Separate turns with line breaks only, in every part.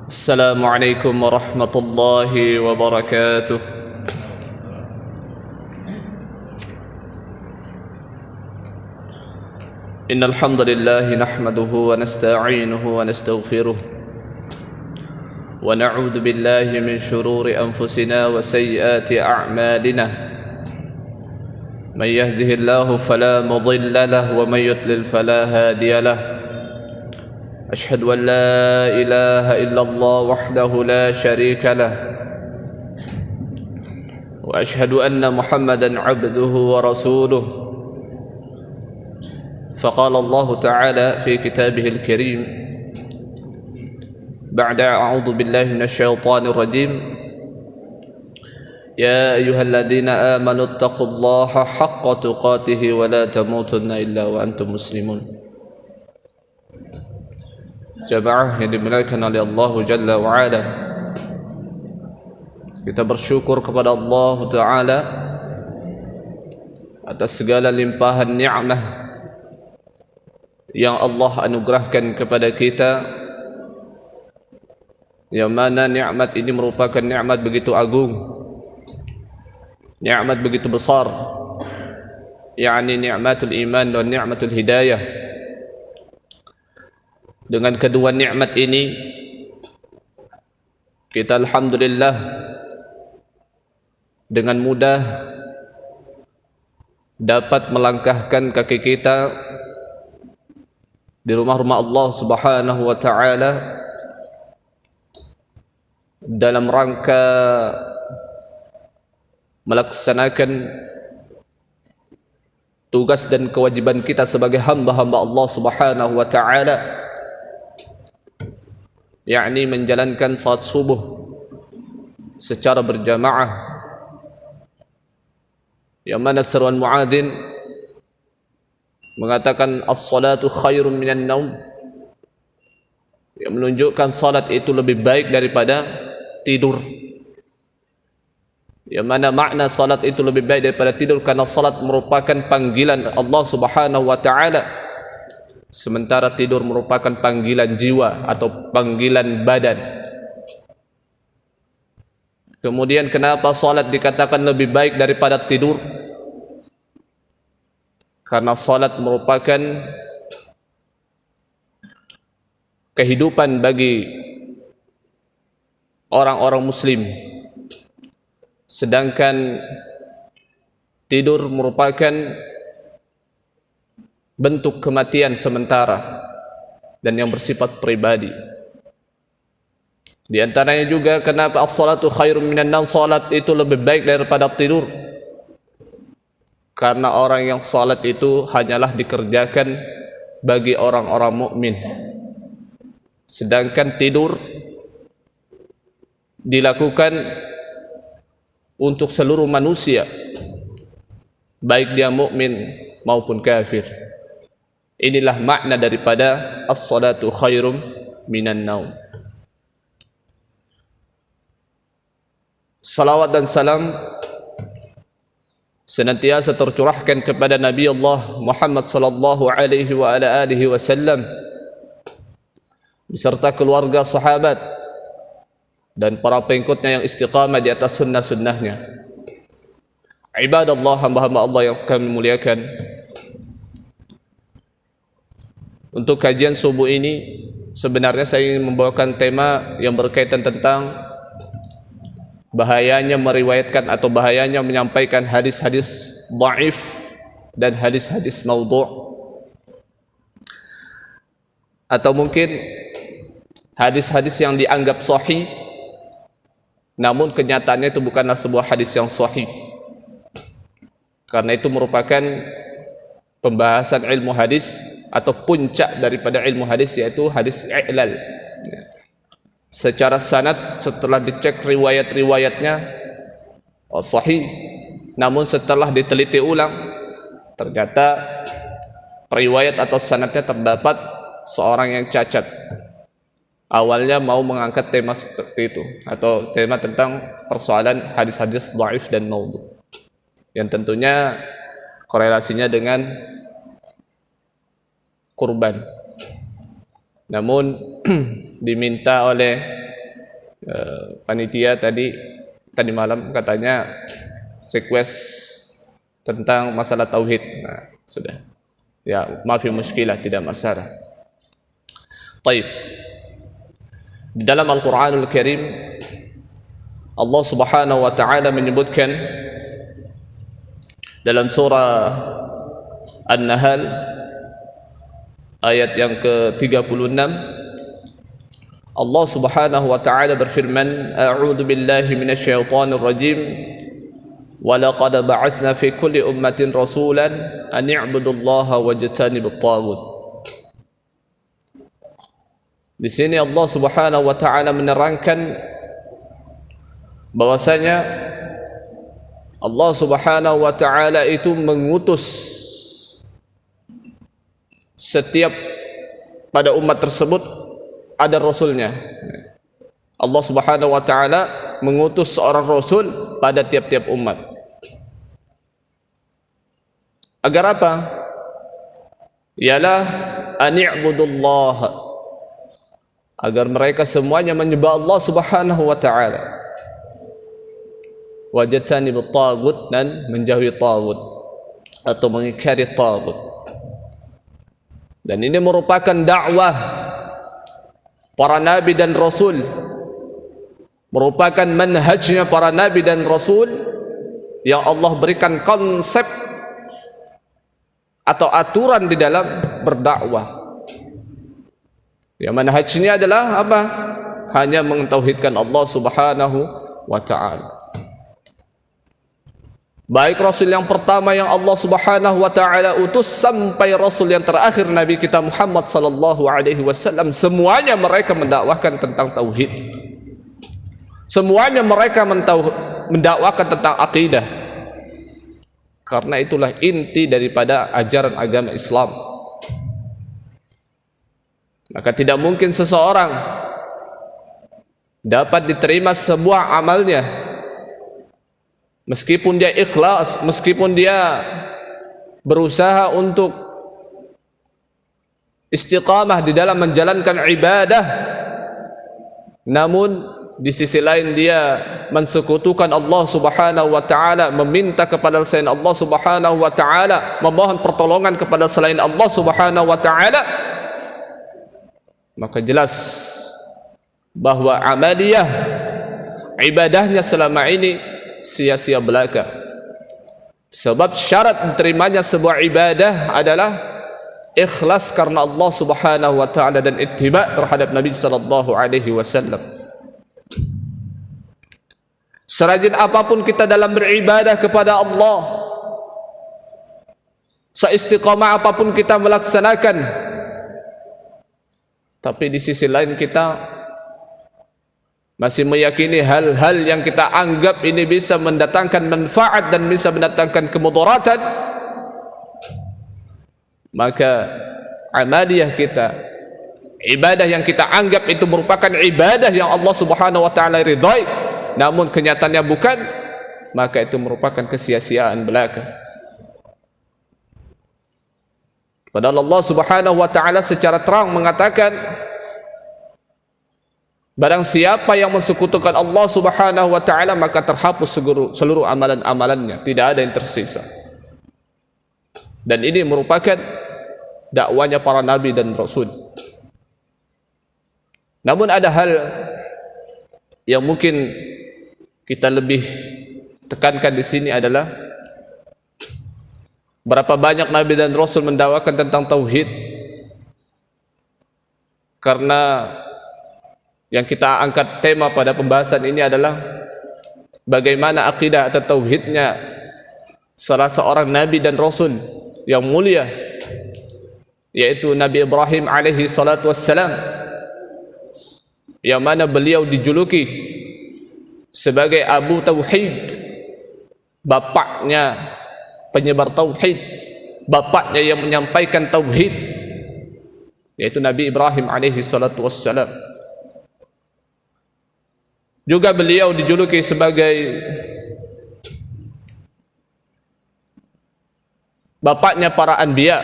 السلام عليكم ورحمة الله وبركاته. إن الحمد لله نحمده ونستعينه ونستغفره ونعوذ بالله من شرور أنفسنا وسيئات أعمالنا. من يهده الله فلا مضل له ومن يضلل فلا هادي له. أشهد أن لا إله إلا الله وحده لا شريك له وأشهد أن محمدا عبده ورسوله. فقال الله تعالى في كتابه الكريم بعد أعوذ بالله من الشيطان الرجيم: يا أيها الذين آمنوا اتقوا الله حق تقاته ولا تموتن إلا وأنتم مسلمون. Jamaah yang dimuliakan oleh Allah Jalla wa'ala, kita bersyukur kepada Allah Ta'ala atas segala limpahan ni'mah yang Allah anugerahkan kepada kita, yang mana nikmat ini merupakan nikmat begitu agung, nikmat begitu besar, yakni nikmatul iman dan nikmatul hidayah. Dengan kedua nikmat ini kita alhamdulillah dengan mudah dapat melangkahkan kaki kita di rumah-rumah Allah Subhanahu wa taala dalam rangka melaksanakan tugas dan kewajiban kita sebagai hamba-hamba Allah Subhanahu wa taala, yakni menjalankan salat subuh secara berjamaah, yang mana seruan muadzin mengatakan as-salatu khairun minan naum, yang menunjukkan salat itu lebih baik daripada tidur. Yang mana makna salat itu lebih baik daripada tidur karena salat merupakan panggilan Allah Subhanahu wa taala, sementara tidur merupakan panggilan jiwa atau panggilan badan. Kemudian kenapa salat dikatakan lebih baik daripada tidur? Karena salat merupakan kehidupan bagi orang-orang muslim, sedangkan tidur merupakan bentuk kematian sementara dan yang bersifat pribadi. Di antaranya juga kenapa as-salatu khairum minan naum, salat itu lebih baik daripada tidur, karena orang yang salat itu hanyalah dikerjakan bagi orang-orang mukmin, sedangkan tidur dilakukan untuk seluruh manusia, baik dia mukmin maupun kafir. Inilah makna daripada as-salatu khairum minan naum. Salawat dan salam senantiasa tercurahkan kepada Nabi Allah Muhammad sallallahu alaihi wa ala alihi wasallam beserta keluarga, sahabat dan para pengikutnya yang istiqamah di atas sunnah-sunnahnya. Ibadallah, hamba-hamba Allah yang kami muliakan, untuk kajian subuh ini sebenarnya saya ingin membawakan tema yang berkaitan tentang bahayanya meriwayatkan atau bahayanya menyampaikan hadis-hadis dhaif dan hadis-hadis maudhu', atau mungkin hadis-hadis yang dianggap sahih namun kenyataannya itu bukanlah sebuah hadis yang sahih. Karena itu merupakan pembahasan ilmu hadis atau puncak daripada ilmu hadis, yaitu hadis i'lal. Secara sanad setelah dicek riwayat-riwayatnya sahih, namun setelah diteliti ulang ternyata riwayat atau sanadnya terdapat seorang yang cacat. Awalnya mau mengangkat tema seperti itu atau tema tentang persoalan hadis-hadis dhaif dan maudhu', yang tentunya korelasinya dengan kurban. Namun diminta oleh Panitia tadi malam katanya request tentang masalah tauhid. Nah, sudah. Ya, maafi muskilah, tidak masalah. Baik. Di dalam Al-Qur'anul Karim Allah Subhanahu wa taala menyebutkan dalam surah An-Nahl ayat yang ke-36, Allah Subhanahu wa taala berfirman, a'udzu billahi minasyaitonir rajim, wa laqad ba'atsna fi kulli ummatin rasulan an i'budullaha wajtanibut taghut. Di sini Allah Subhanahu wa taala menerangkan bahwasanya Allah Subhanahu wa taala itu mengutus setiap pada umat tersebut ada rasulnya. Allah Subhanahu wa taala mengutus seorang rasul pada tiap-tiap umat. Agar apa? Ialah ani'budullah, agar mereka semuanya menyembah Allah Subhanahu wa taala. Wajtanibut taghut, dan menjauhi taghut atau mengingkari taghut. Dan ini merupakan dakwah para nabi dan rasul, merupakan manhajnya para nabi dan rasul yang Allah berikan konsep atau aturan di dalam berdakwah. Yang manhajnya adalah apa? Hanya mentauhidkan Allah Subhanahu wa taala. Baik rasul yang pertama yang Allah Subhanahu wa taala utus sampai rasul yang terakhir Nabi kita Muhammad sallallahu alaihi wasallam, semuanya mereka mendakwahkan tentang tauhid. Semuanya mereka mendakwahkan tentang akidah. Karena itulah inti daripada ajaran agama Islam. Maka tidak mungkin seseorang dapat diterima sebuah amalnya meskipun dia ikhlas, meskipun dia berusaha untuk istiqamah di dalam menjalankan ibadah, namun di sisi lain dia mensekutukan Allah Subhanahu wa taala, meminta kepada selain Allah Subhanahu wa taala, memohon pertolongan kepada selain Allah Subhanahu wa taala, maka jelas bahwa amaliyah ibadahnya selama ini sia-sia belaka. Sebab syarat diterimanya sebuah ibadah adalah ikhlas karena Allah Subhanahu wa taala dan ittiba' terhadap Nabi sallallahu alaihi wasallam. Serajin apapun kita dalam beribadah kepada Allah, seistiqamah apapun kita melaksanakan, tapi di sisi lain kita masih meyakini hal-hal yang kita anggap ini bisa mendatangkan manfaat dan bisa mendatangkan kemudaratan, maka amaliyah kita, ibadah yang kita anggap itu merupakan ibadah yang Allah Subhanahu wa taala ridhai, namun kenyataannya bukan, maka itu merupakan kesia-siaan belaka. Padahal Allah Subhanahu wa taala secara terang mengatakan, barang siapa yang mensekutukan Allah Subhanahu wa taala maka terhapus seluruh amalan-amalannya, tidak ada yang tersisa. Dan ini merupakan dakwanya para nabi dan rasul. Namun ada hal yang mungkin kita lebih tekankan di sini adalah berapa banyak nabi dan rasul mendakwakan tentang tauhid. Karena yang kita angkat tema pada pembahasan ini adalah bagaimana akidah atau tauhidnya salah seorang nabi dan rasul yang mulia, yaitu Nabi Ibrahim alaihi salatu wassalam, yang mana beliau dijuluki sebagai Abu Tauhid, bapaknya penyebar tauhid, bapaknya yang menyampaikan tauhid, yaitu Nabi Ibrahim alaihi salatu wassalam. Juga beliau dijuluki sebagai bapaknya para anbiya,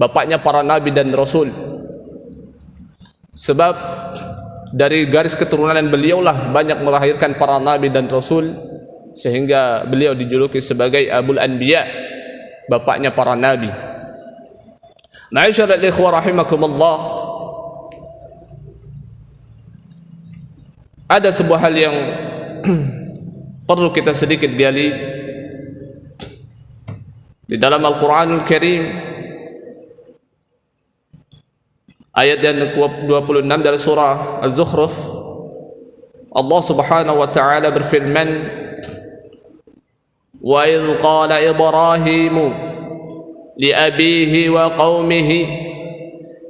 bapaknya para nabi dan rasul. Sebab dari garis keturunan beliaulah banyak melahirkan para nabi dan rasul, sehingga beliau dijuluki sebagai Abul Anbiya, bapaknya para nabi. Ma'asyiral ikhwah rahimakumullah, ada sebuah hal yang perlu kita sedikit gali di dalam Al-Qur'anul Karim. Ayat yang ke-26 dari surah Az-Zukhruf, Allah Subhanahu wa taala berfirman, "Wa idz qala Ibrahimu li abihi wa qaumihi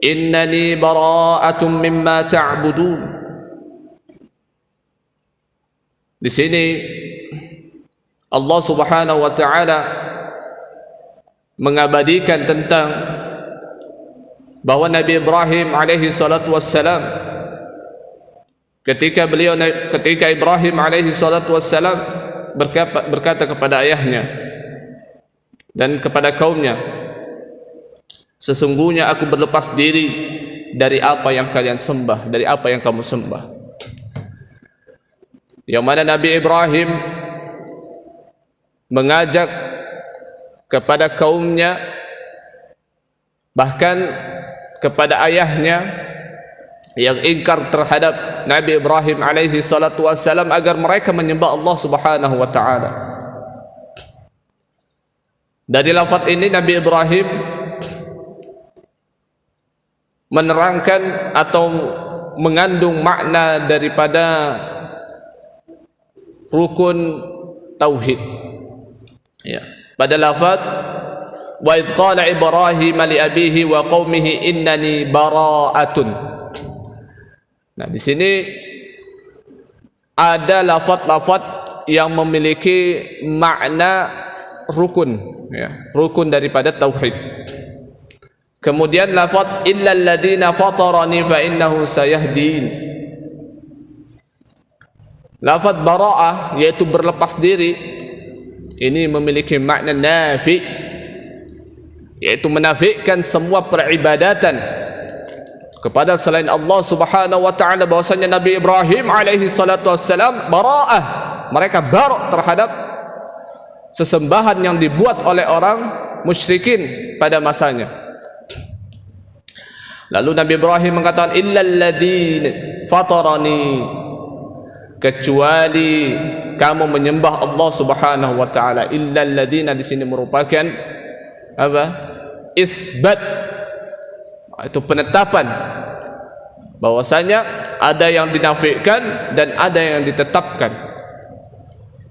innani bara'atun mimma ta'budun." Di sini Allah Subhanahu wa taala mengabadikan tentang bahwa Nabi Ibrahim alaihi salatu wassalam, ketika Ibrahim alaihi salatu wassalam berkata kepada ayahnya dan kepada kaumnya, "Sesungguhnya aku berlepas diri dari apa yang kalian sembah, dari apa yang kamu sembah." Yang mana Nabi Ibrahim mengajak kepada kaumnya, bahkan kepada ayahnya yang ingkar terhadap Nabi Ibrahim alaihi salatu wassalam, agar mereka menyembah Allah Subhanahu wa taala. Dari lafaz ini Nabi Ibrahim menerangkan atau mengandung makna daripada rukun tauhid. Ya, pada lafaz wa idz qala Ibrahim li abihi wa qaumihi innani bara'atun. Nah, di sini ada lafaz-lafaz yang memiliki makna rukun, ya, rukun daripada tauhid. Kemudian lafaz illal ladzina fatarani fa innahu sayahdin. Lafaz bara'ah yaitu berlepas diri, ini memiliki makna nafi, yaitu menafikan semua peribadatan kepada selain Allah Subhanahu wa taala. Bahwasanya Nabi Ibrahim alaihi salatu wassalam bara'ah, mereka bar' terhadap sesembahan yang dibuat oleh orang musyrikin pada masanya. Lalu Nabi Ibrahim mengatakan illal ladzina fatarani, kecuali kamu menyembah Allah Subhanahu wa taala. Illal ladzina di sini merupakan apa? Isbat, itu penetapan bahwasanya ada yang dinafikan dan ada yang ditetapkan.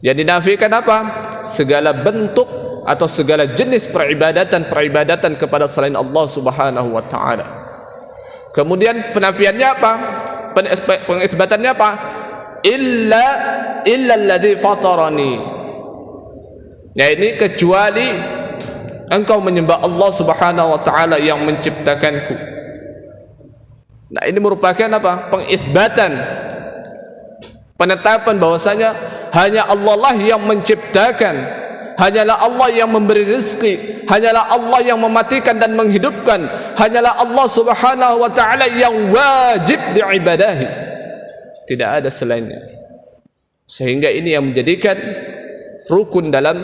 Yang dinafikan apa? Segala bentuk atau segala jenis peribadatan kepada selain Allah Subhanahu wa taala. Kemudian penafiannya apa? Pengisbatannya apa? Illa alladzi fatarani, ya, ini kecuali engkau menyembah Allah Subhanahu wa taala yang menciptakanku. Nah, ini merupakan apa? Pengisbatan, penetapan bahwasanya hanya Allah lah yang menciptakan, hanyalah Allah yang memberi rezeki, hanyalah Allah yang mematikan dan menghidupkan, hanyalah Allah Subhanahu wa taala yang wajib diibadahi, tidak ada selainnya. Sehingga ini yang menjadikan rukun dalam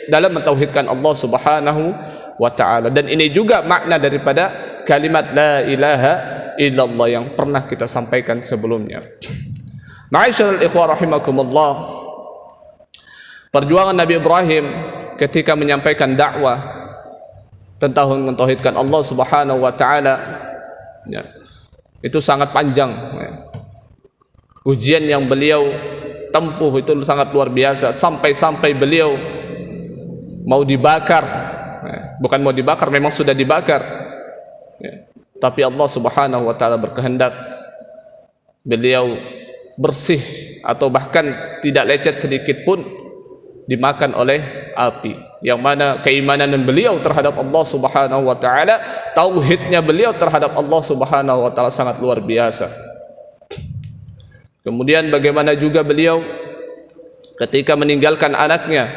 mentauhidkan Allah Subhanahu wa taala. Dan ini juga makna daripada kalimat la ilaha illallah yang pernah kita sampaikan sebelumnya. Ma'asyiral ikhwah rahimakumullah, perjuangan Nabi Ibrahim ketika menyampaikan dakwah tentang mentauhidkan Allah Subhanahu wa taala, ya, itu sangat panjang, ya. Ujian yang beliau tempuh itu sangat luar biasa, sampai beliau mau dibakar, bukan mau dibakar, memang sudah dibakar, ya. Tapi Allah Subhanahu wa taala berkehendak beliau bersih atau bahkan tidak lecet sedikit pun dimakan oleh api. Yang mana keimanan beliau terhadap Allah Subhanahu wa taala, tauhidnya beliau terhadap Allah Subhanahu wa taala sangat luar biasa. Kemudian bagaimana juga beliau ketika meninggalkan anaknya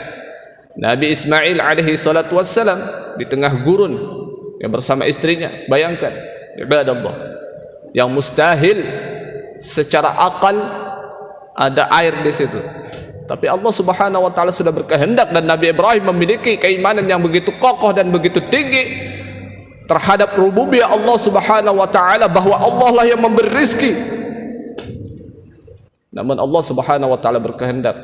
Nabi Ismail alaihi salatu wassalam di tengah gurun, yang bersama istrinya. Bayangkan ibadallah, yang mustahil secara akal ada air di situ. Tapi Allah Subhanahu wa taala sudah berkehendak dan Nabi Ibrahim memiliki keimanan yang begitu kokoh dan begitu tinggi terhadap rububiyah Allah Subhanahu wa taala, bahwa Allah lah yang memberi rezeki. Namun Allah Subhanahu wa taala berkehendak,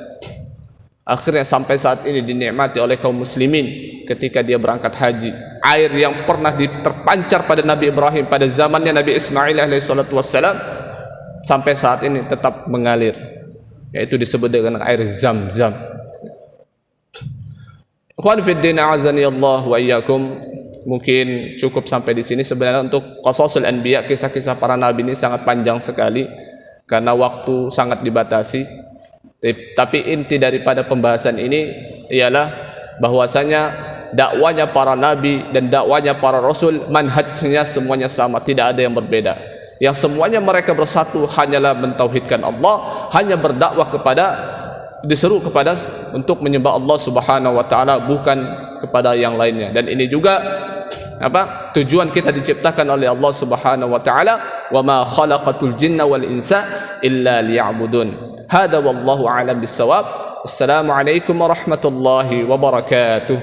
akhirnya sampai saat ini dinikmati oleh kaum muslimin ketika dia berangkat haji. Air yang pernah terpancar pada Nabi Ibrahim pada zamannya Nabi Ismail alaihissalatu wassalam sampai saat ini tetap mengalir, yaitu disebut dengan air Zam-Zam. Ikhwan fi din, a'azani Allah wa iyyakum. Mungkin cukup sampai di sini. Sebenarnya untuk qasasul anbiya, kisah-kisah para nabi ini sangat panjang sekali karena waktu sangat dibatasi. Tapi inti daripada pembahasan ini ialah bahwasanya dakwanya para nabi dan dakwanya para rasul, manhajnya semuanya sama, tidak ada yang berbeda. Yang semuanya mereka bersatu hanyalah mentauhidkan Allah, hanya berdakwah diseru kepada untuk menyembah Allah Subhanahu wa taala, bukan kepada yang lainnya. Dan ini juga tujuan kita diciptakan oleh Allah Subhanahu wa taala, wa ma khalaqatul jinna wal insa illa liya'budun. Hada wallahu a'lam bissawab. Assalamualaikum warahmatullahi wabarakatuh.